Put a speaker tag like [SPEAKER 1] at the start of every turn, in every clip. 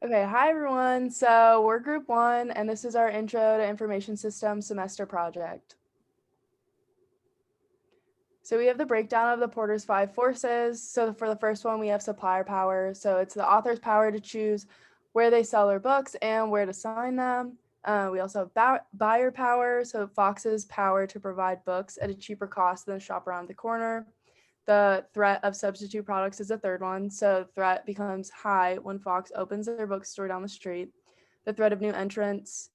[SPEAKER 1] Okay, hi everyone. So we're group 1 and this is our intro to information systems semester project. So we have the breakdown of the Porter's 5 forces. So for the first one, we have supplier power. So it's the author's power to choose where they sell their books and where to sign them. We also have buyer power. So Fox's power to provide books at a cheaper cost than the shop around the corner. The threat of substitute products is the third one. So threat becomes high when Fox opens their bookstore down the street. The threat of new entrants,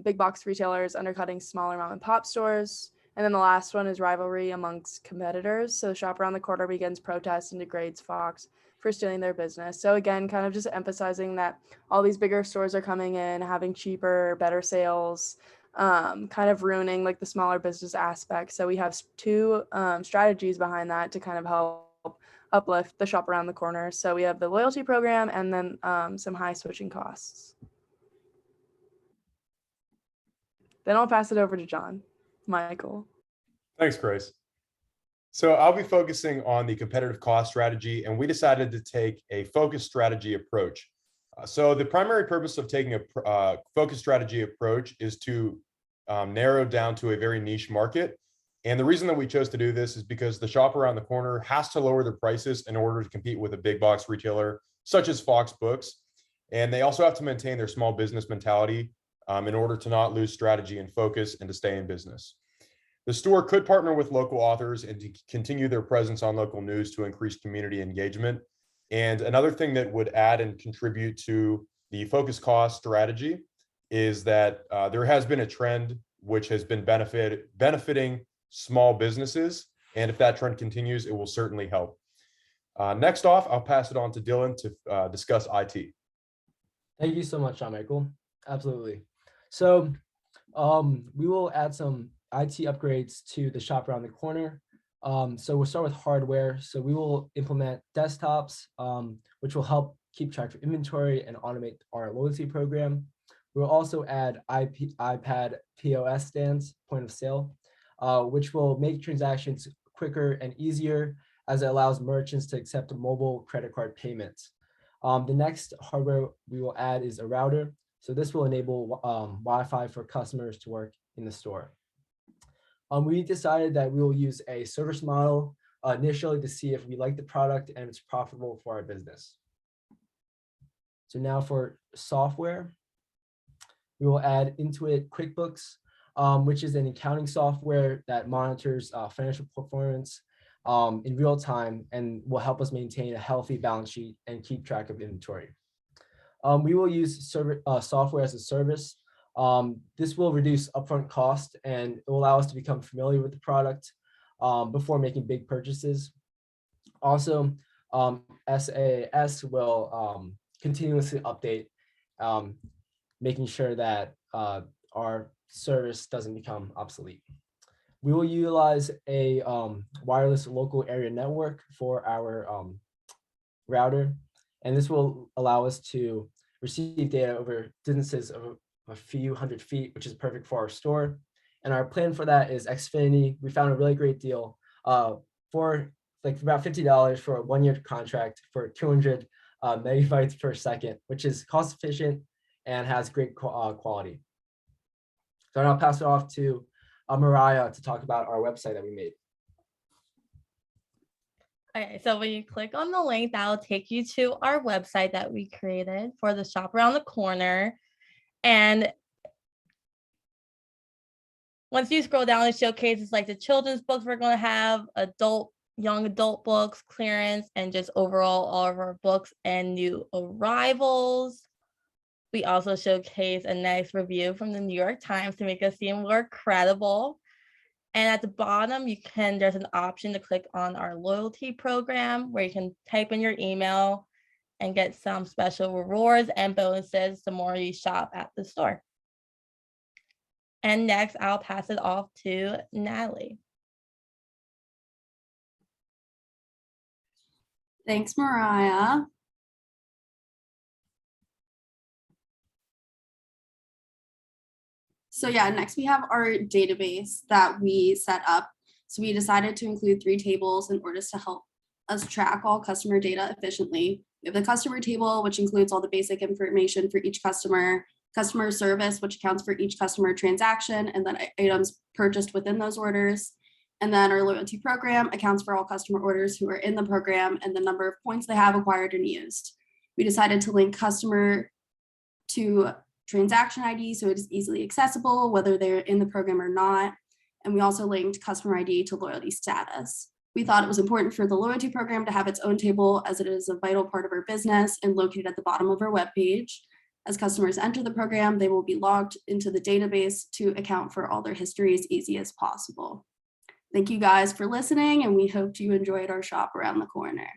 [SPEAKER 1] big box retailers undercutting smaller mom and pop stores. And then the last one is rivalry amongst competitors. So the shop around the corner begins protests and degrades Fox for stealing their business. So again, kind of just emphasizing that all these bigger stores are coming in, having cheaper, better sales, kind of ruining like the smaller business aspect. So we have two strategies behind that to kind of help uplift the shop around the corner. So we have the loyalty program and then some high switching costs. Then I'll pass it over to John. Michael.
[SPEAKER 2] Thanks, Grace. So I'll be focusing on the competitive cost strategy, and we decided to take a focused strategy approach. So the primary purpose of taking a focused strategy approach is to narrow down to a very niche market. And the reason that we chose to do this is because the shop around the corner has to lower their prices in order to compete with a big box retailer such as Fox Books. And they also have to maintain their small business mentality in order to not lose strategy and focus and to stay in business. The store could partner with local authors and to continue their presence on local news to increase community engagement. And another thing that would add and contribute to the focus cost strategy is that there has been a trend which has been benefiting small businesses. And if that trend continues, it will certainly help. Next off, I'll pass it on to Dylan to discuss IT.
[SPEAKER 3] Thank you so much, John Michael. Absolutely. So we will add some IT upgrades to the shop around the corner. So we'll start with hardware. So we will implement desktops, which will help keep track of inventory and automate our loyalty program. We'll also add iPad POS stands, point of sale, which will make transactions quicker and easier as it allows merchants to accept mobile credit card payments. The next hardware we will add is a router. So this will enable Wi-Fi for customers to work in the store. We decided that we will use a service model initially to see if we like the product and it's profitable for our business. So now for software, we will add Intuit QuickBooks, which is an accounting software that monitors financial performance in real time and will help us maintain a healthy balance sheet and keep track of inventory. We will use software as a service. This will reduce upfront cost and it will allow us to become familiar with the product before making big purchases. Also, SaaS will continuously update, making sure that our service doesn't become obsolete. We will utilize a wireless local area network for our router, and this will allow us to receive data over distances of a few hundred feet, which is perfect for our store. And our plan for that is Xfinity. We found a really great deal for like about $50 for a 1-year contract for 200 megabytes per second, which is cost efficient and has great quality. So I'll pass it off to Mariah to talk about our website that we made.
[SPEAKER 4] Okay, so when you click on the link, that will take you to our website that we created for the shop around the corner. And once you scroll down, it showcases like the children's books we're going to have, young adult books, clearance, and just overall all of our books and new arrivals. We also showcase a nice review from the New York Times to make us seem more credible. And at the bottom, there's an option to click on our loyalty program where you can type in your email and get some special rewards and bonuses the more you shop at the store. And next, I'll pass it off to Natalie.
[SPEAKER 5] Thanks, Mariah. So yeah, next we have our database that we set up. So we decided to include 3 tables in order to help us track all customer data efficiently. We have the customer table, which includes all the basic information for each customer, customer service, which accounts for each customer transaction, and then items purchased within those orders. And then our loyalty program accounts for all customer orders who are in the program and the number of points they have acquired and used. We decided to link customer to transaction ID so it is easily accessible, whether they're in the program or not. And we also linked customer ID to loyalty status. We thought it was important for the loyalty program to have its own table as it is a vital part of our business and located at the bottom of our webpage. As customers enter the program, they will be logged into the database to account for all their history as easy as possible. Thank you guys for listening, and we hope you enjoyed our shop around the corner.